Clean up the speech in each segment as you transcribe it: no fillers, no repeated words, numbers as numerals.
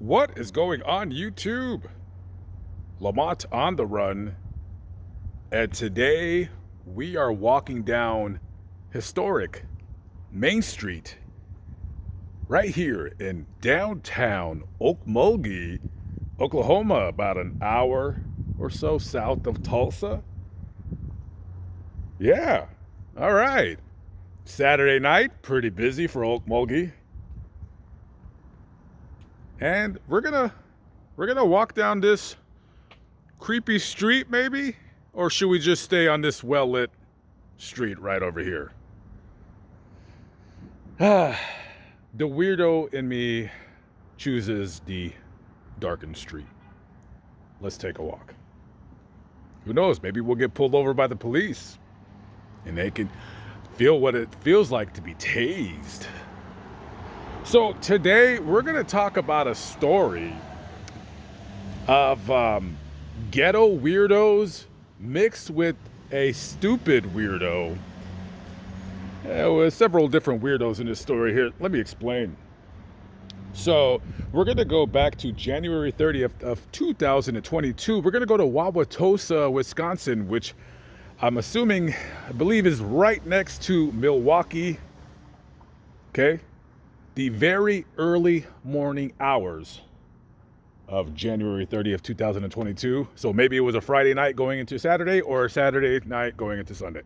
What is going on YouTube? Lamont on the run, and today we are walking down historic Main Street right here in downtown Okmulgee, Oklahoma, about an hour or so south of Tulsa. Yeah, all right. Saturday night, pretty busy for Okmulgee. And we're gonna walk down this creepy street, maybe? Or should we just stay on this well-lit street right over here? The weirdo in me chooses the darkened street. Let's take a walk. Who knows? Maybe we'll get pulled over by the police and they can feel what it feels like to be tased. So today we're going to talk about a story of ghetto weirdos mixed with a stupid weirdo. With several different weirdos in this story here. Let me explain. So we're going to go back to January 30th of 2022. We're going to go to Wauwatosa, Wisconsin, which I believe is right next to Milwaukee. Okay. The very early morning hours of January 30th, 2022. So maybe it was a Friday night going into Saturday or a Saturday night going into Sunday.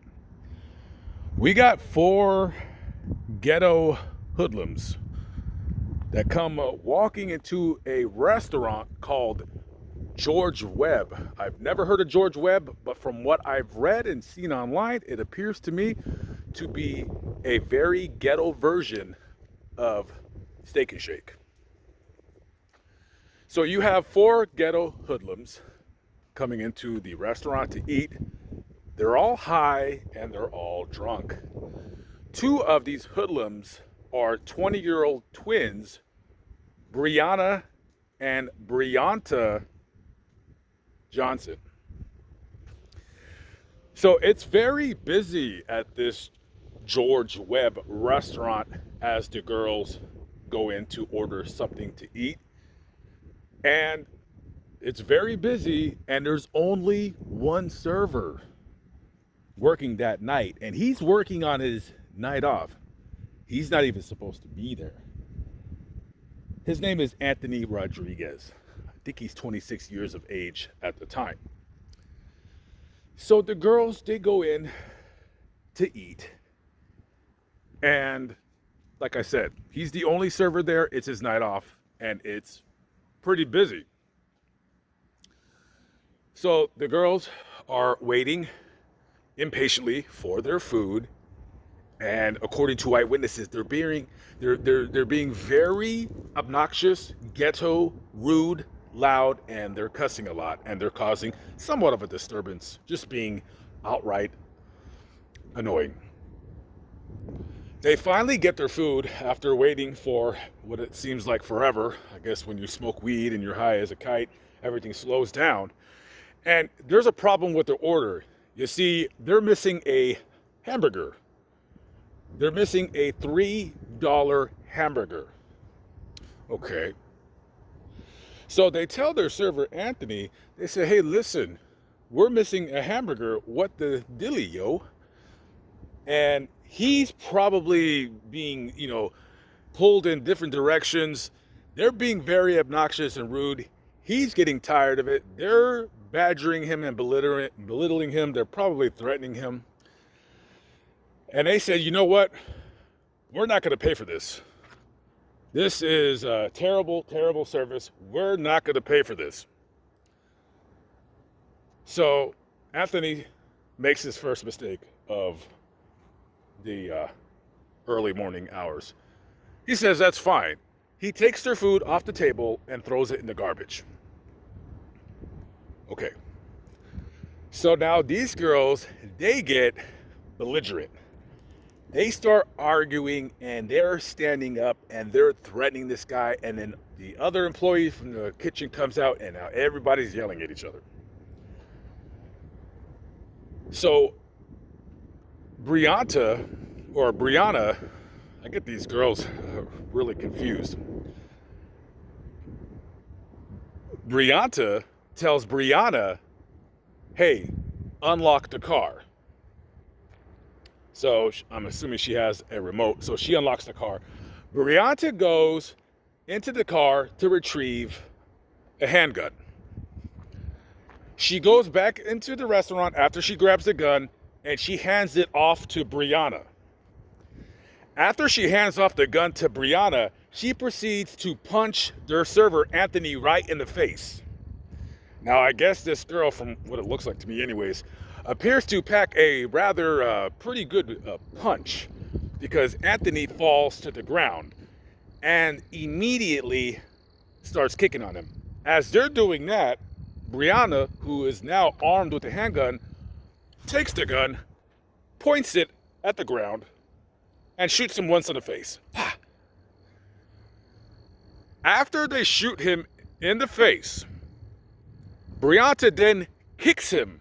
We got 4 ghetto hoodlums that come walking into a restaurant called George Webb. I've never heard of George Webb, but from what I've read and seen online, it appears to me to be a very ghetto version of Steak and Shake. So you have 4 ghetto hoodlums coming into the restaurant to eat. They're all high and they're all drunk. 2 of these hoodlums are 20-year-old twins, Brianna and Brianta Johnson. So it's very busy at this George Webb restaurant as the girls go in to order something to eat. And it's very busy, and there's only one server working that night, and he's working on his night off. He's not even supposed to be there. His name is Anthony Rodriguez. I think he's 26 years of age at the time. So the girls, they go in to eat. And like I said, he's the only server there. It's his night off, and it's pretty busy. So the girls are waiting impatiently for their food, and according to eyewitnesses, they're being very obnoxious, ghetto, rude, loud, and they're cussing a lot, and they're causing somewhat of a disturbance, just being outright annoying. They finally get their food after waiting for what it seems like forever. I guess when you smoke weed and you're high as a kite, everything slows down. And there's a problem with their order. You see, they're missing a hamburger. They're missing a $3 hamburger. Okay. So they tell their server, Anthony, they say, hey, listen, we're missing a hamburger. What the dilly, yo? And he's probably being, pulled in different directions. They're being very obnoxious and rude. He's getting tired of it. They're badgering him and belittling him. They're probably threatening him. And they said, you know what? We're not going to pay for this. This is a terrible, terrible service. We're not going to pay for this. So Anthony makes his first mistake of the early morning hours. He says that's fine. He takes their food off the table and throws it in the garbage. Okay. So now these girls, they get belligerent. They start arguing, and they're standing up and they're threatening this guy, and then the other employee from the kitchen comes out, and now everybody's yelling at each other. So Brianna, I get these girls really confused. Brianta tells Brianna, hey, unlock the car. So I'm assuming she has a remote, so she unlocks the car. Brianta goes into the car to retrieve a handgun. She goes back into the restaurant after she grabs the gun, and she hands it off to Brianna. After she hands off the gun to Brianna, she proceeds to punch their server, Anthony, right in the face. Now, I guess this girl, from what it looks like to me anyways, appears to pack a rather pretty good punch, because Anthony falls to the ground and immediately starts kicking on him. As they're doing that, Brianna, who is now armed with a handgun, takes the gun, points it at the ground, and shoots him once in the face. After they shoot him in the face, Brianta then kicks him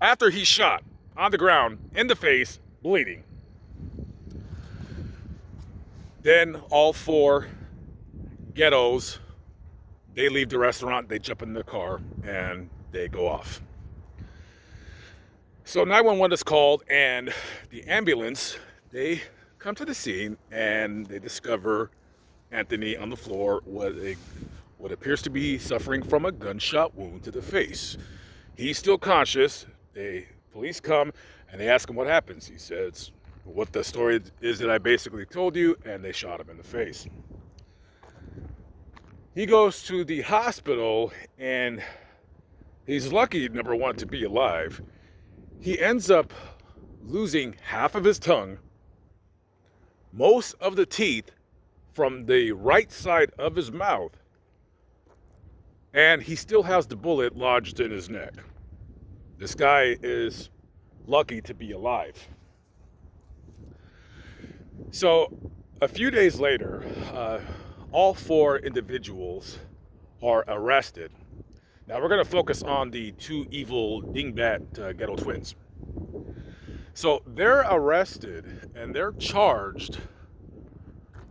after he's shot on the ground in the face, bleeding. Then all four ghettos, they leave the restaurant, they jump in the car, and they go off. So 911 is called, and the ambulance, they come to the scene, and they discover Anthony on the floor with what appears to be suffering from a gunshot wound to the face. He's still conscious. The police come, and they ask him what happens. He says, what the story is that I basically told you, and they shot him in the face. He goes to the hospital, and he's lucky, number one, to be alive. He ends up losing half of his tongue, most of the teeth from the right side of his mouth, and he still has the bullet lodged in his neck. This guy is lucky to be alive. So a few days later, all four individuals are arrested. Now we're going to focus on the two evil dingbat ghetto twins. So they're arrested and they're charged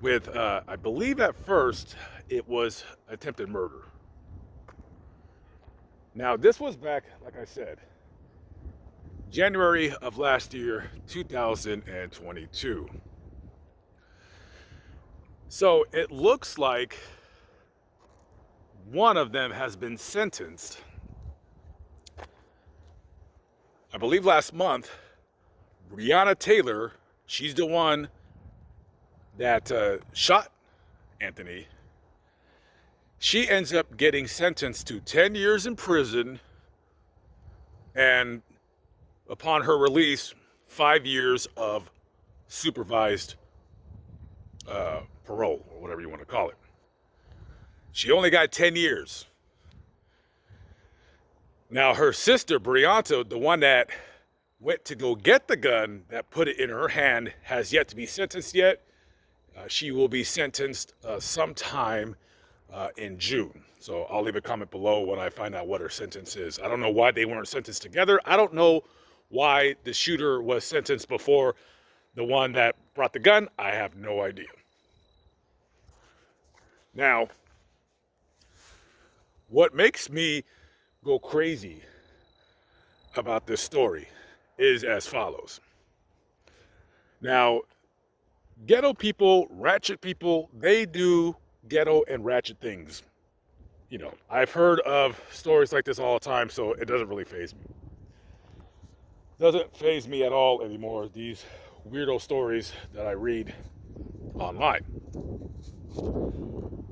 with, I believe at first, it was attempted murder. Now this was back, like I said, January of last year, 2022. So it looks like one of them has been sentenced. I believe last month, Breonna Taylor, she's the one that shot Anthony. She ends up getting sentenced to 10 years in prison, and upon her release, 5 years of supervised parole, or whatever you want to call it. She only got 10 years. Now, her sister, Brianta, the one that went to go get the gun that put it in her hand, has yet to be sentenced yet. She will be sentenced sometime in June. So I'll leave a comment below when I find out what her sentence is. I don't know why they weren't sentenced together. I don't know why the shooter was sentenced before the one that brought the gun. I have no idea. Now, what makes me go crazy about this story is as follows. Now, ghetto people, ratchet people, they do ghetto and ratchet things. You know, I've heard of stories like this all the time, so it doesn't really faze me. Doesn't faze me at all anymore, these weirdo stories that I read online.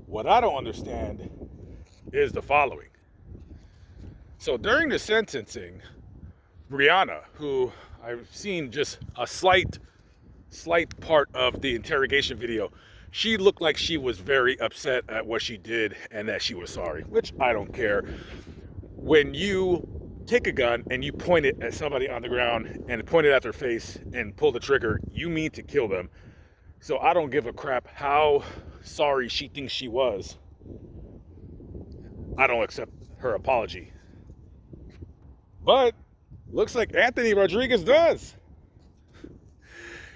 What I don't understand is the following. So during the sentencing, Brianna, who I've seen just a slight part of the interrogation video, she looked like she was very upset at what she did and that she was sorry, which I don't care. When you take a gun and you point it at somebody on the ground and point it at their face and pull the trigger, you mean to kill them. So I don't give a crap how sorry she thinks she was. I don't accept her apology. But looks like Anthony Rodriguez does.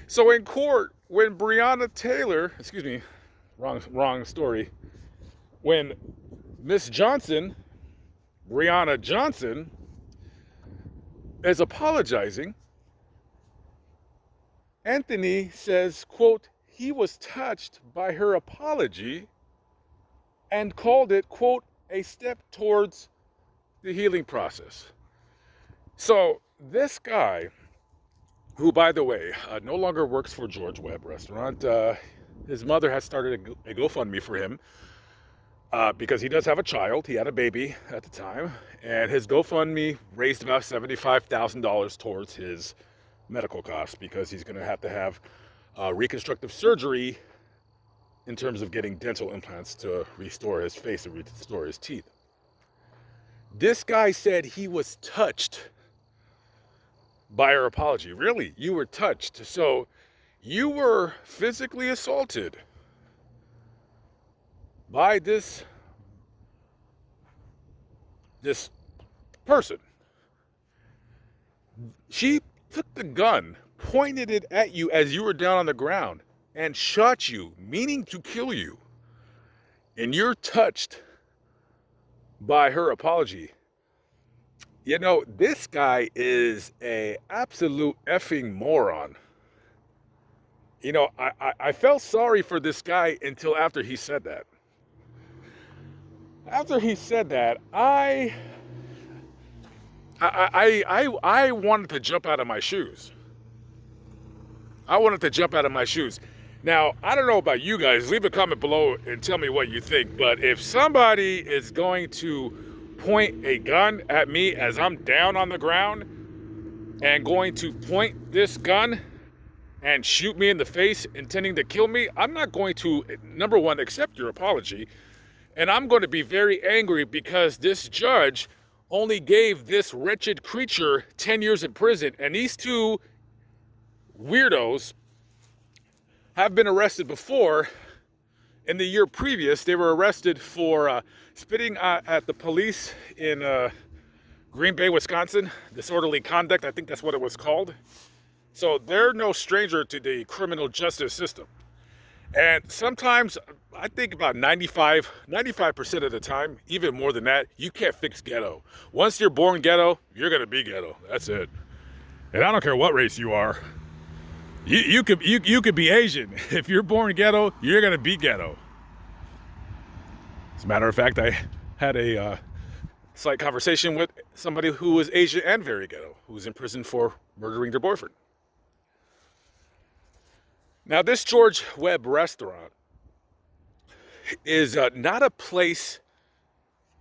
So in court, when Breonna Taylor, wrong story, when Miss Johnson, Brianna Johnson, is apologizing. Anthony says, quote, he was touched by her apology and called it, quote, a step towards the healing process. So this guy, who, by the way, no longer works for George Webb Restaurant, his mother has started a GoFundMe for him because he does have a child. He had a baby at the time, and his GoFundMe raised about $75,000 towards his medical costs because he's going to have reconstructive surgery in terms of getting dental implants to restore his face and restore his teeth. This guy said he was touched by her apology. Really? You were touched. So you were physically assaulted by this person. She took the gun, pointed it at you as you were down on the ground, and shot you, meaning to kill you. And you're touched by her apology. You know, this guy is a absolute effing moron. You know, I felt sorry for this guy until after he said that. After he said that, I wanted to jump out of my shoes. I wanted to jump out of my shoes. Now, I don't know about you guys. Leave a comment below and tell me what you think. But if somebody is going to point a gun at me as I'm down on the ground and going to point this gun and shoot me in the face intending to kill me, I'm not going to, number one, accept your apology. And I'm going to be very angry because this judge only gave this wretched creature 10 years in prison. And these two weirdos have been arrested before. In the year previous, they were arrested for spitting at the police in Green Bay, Wisconsin. Disorderly conduct, I think that's what it was called. So they're no stranger to the criminal justice system. And sometimes, I think about 95% of the time, even more than that, you can't fix ghetto. Once you're born ghetto, you're going to be ghetto. That's it. And I don't care what race you are. You could be Asian. If you're born ghetto, you're gonna be ghetto. As a matter of fact, I had a slight conversation with somebody who was Asian and very ghetto, who was in prison for murdering their boyfriend. Now, this George Webb restaurant is not a place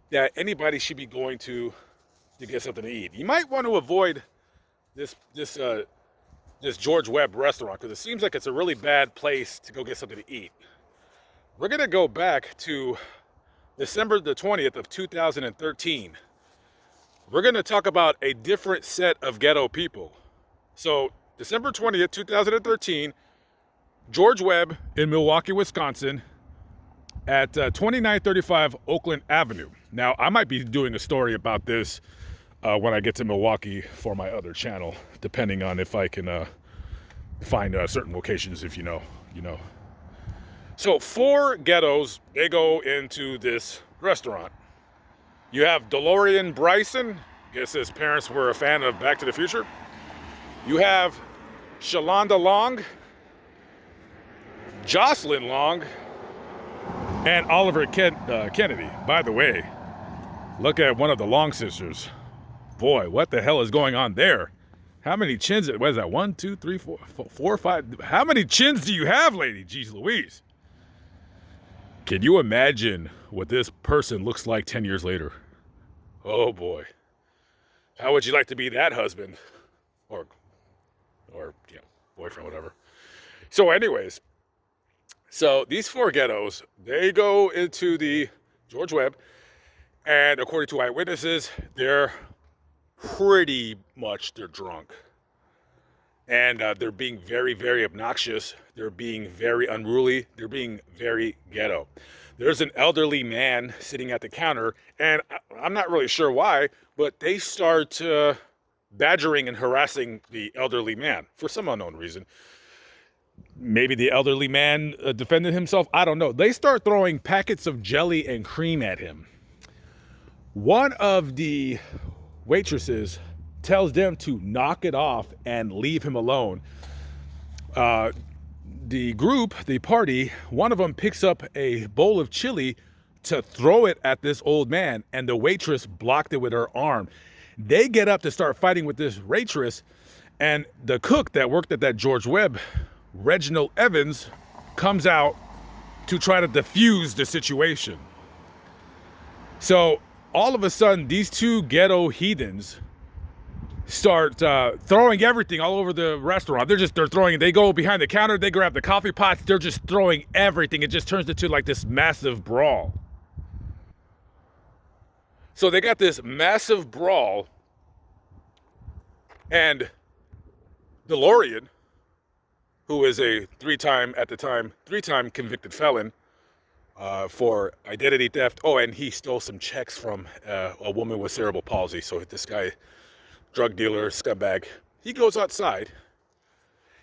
that anybody should be going to get something to eat. You might want to avoid this George Webb restaurant because it seems like it's a really bad place to go get something to eat. We're going to go back to December the 20th of 2013. We're going to talk about a different set of ghetto people. So December 20th, 2013, George Webb in Milwaukee, Wisconsin at 2935 Oakland Avenue. Now, I might be doing a story about this when I get to Milwaukee for my other channel, depending on if I can find certain locations, if you know. So 4 ghettos, they go into this restaurant. You have DeLorean Bryson. Guess his parents were a fan of Back to the Future. You have Shalonda Long, Jocelyn Long, and Oliver Kennedy. By the way, look at one of the Long sisters. Boy, what the hell is going on there? How many chins? What is that? 1, 2, 3, 4, 5. How many chins do you have, lady? Jeez Louise. Can you imagine what this person looks like 10 years later? Oh boy. How would you like to be that husband? Or boyfriend, whatever. So anyways, so these 4 ghettos, they go into the George Webb, and according to eyewitnesses, they're drunk. And they're being very, very obnoxious. They're being very unruly. They're being very ghetto. There's an elderly man sitting at the counter, and I'm not really sure why, but they start badgering and harassing the elderly man for some unknown reason. Maybe the elderly man defended himself. I don't know. They start throwing packets of jelly and cream at him. One of the waitresses tells them to knock it off and leave him alone. The group, the party, one of them picks up a bowl of chili to throw it at this old man, and the waitress blocked it with her arm. They get up to start fighting with this waitress, and the cook that worked at that George Webb, Reginald Evans, comes out to try to defuse the situation. So all of a sudden, these two ghetto heathens start throwing everything all over the restaurant. They're throwing, they go behind the counter, they grab the coffee pots, they're just throwing everything. It just turns into like this massive brawl. So they got this massive brawl, and DeLorean, who is a three-time convicted felon for identity theft. Oh, and he stole some checks from a woman with cerebral palsy. So this guy, drug dealer, scumbag, he goes outside.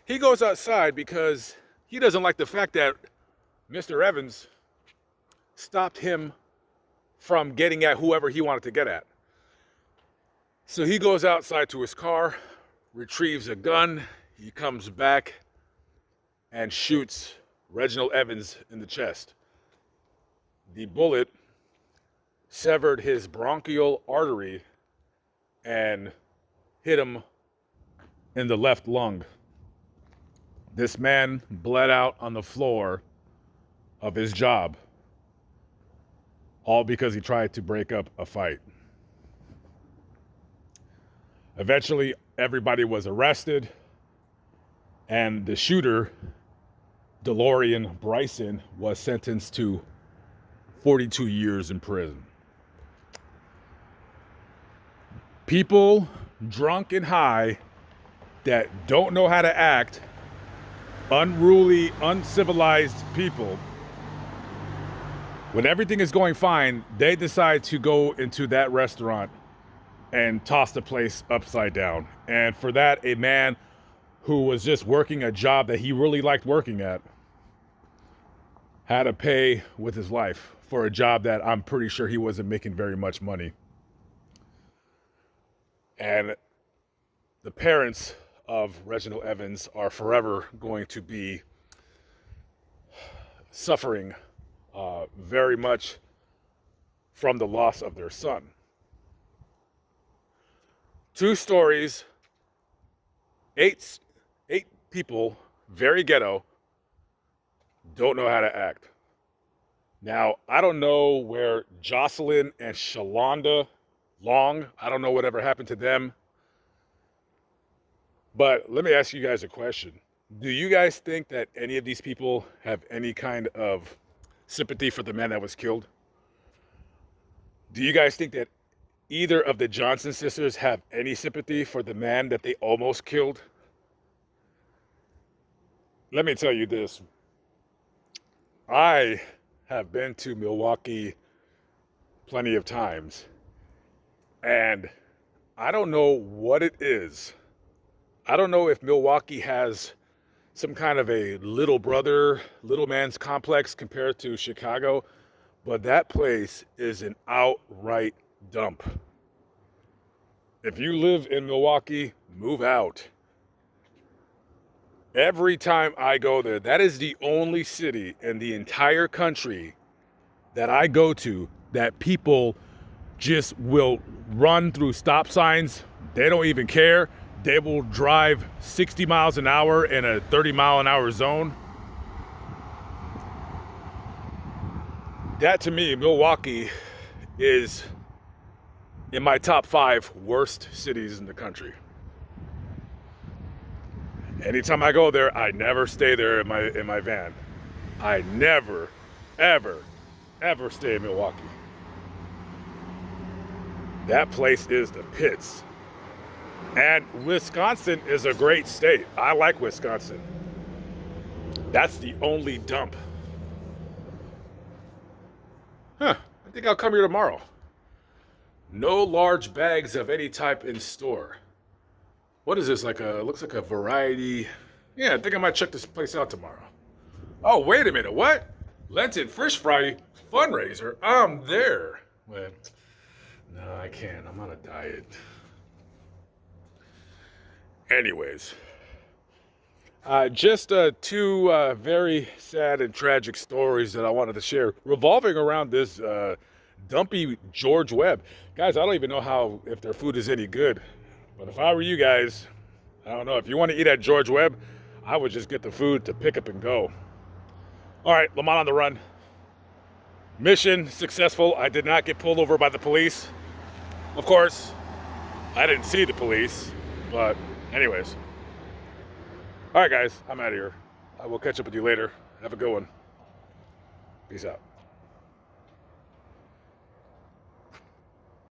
He goes outside because he doesn't like the fact that Mr. Evans stopped him from getting at whoever he wanted to get at. So he goes outside to his car, retrieves a gun. He comes back and shoots Reginald Evans in the chest. The bullet severed his bronchial artery and hit him in the left lung. This man bled out on the floor of his job, all because he tried to break up a fight. Eventually, everybody was arrested, and the shooter, DeLorean Bryson, was sentenced to 42 years in prison. People drunk and high that don't know how to act, unruly, uncivilized people, when everything is going fine, they decide to go into that restaurant and toss the place upside down. And for that, a man who was just working a job that he really liked working at had to pay with his life for a job that I'm pretty sure he wasn't making very much money. And the parents of Reginald Evans are forever going to be suffering very much from the loss of their son. Two stories, eight people, very ghetto, don't know how to act. Now, I don't know where Jocelyn and Shalonda Long, I don't know whatever happened to them. But let me ask you guys a question. Do you guys think that any of these people have any kind of sympathy for the man that was killed? Do you guys think that either of the Johnson sisters have any sympathy for the man that they almost killed? Let me tell you this. I have been to Milwaukee plenty of times, and I don't know what it is. I don't know if Milwaukee has some kind of a little brother, little man's complex compared to Chicago, but that place is an outright dump. If you live in Milwaukee, move out. Every time I go there, that is the only city in the entire country that I go to that people just will run through stop signs. They don't even care. They will drive 60 miles an hour in a 30-mile-an-hour zone. That, to me, Milwaukee is in my top 5 worst cities in the country. Anytime I go there, I never stay there in my van. I never, ever, ever stay in Milwaukee. That place is the pits. And Wisconsin is a great state. I like Wisconsin. That's the only dump. I think I'll come here tomorrow. No large bags of any type in store. What is this, looks like a variety. Yeah, I think I might check this place out tomorrow. Oh, wait a minute, what? Lenten Fish Fry fundraiser, I'm there. Well, No, I can't. I'm on a diet. Anyways, just two very sad and tragic stories that I wanted to share revolving around this dumpy George Webb. Guys, I don't even know if their food is any good. But if I were you guys, I don't know. If you want to eat at George Webb, I would just get the food to pick up and go. All right, Lamont on the run. Mission successful. I did not get pulled over by the police. Of course, I didn't see the police. But anyways. All right, guys, I'm out of here. I will catch up with you later. Have a good one. Peace out.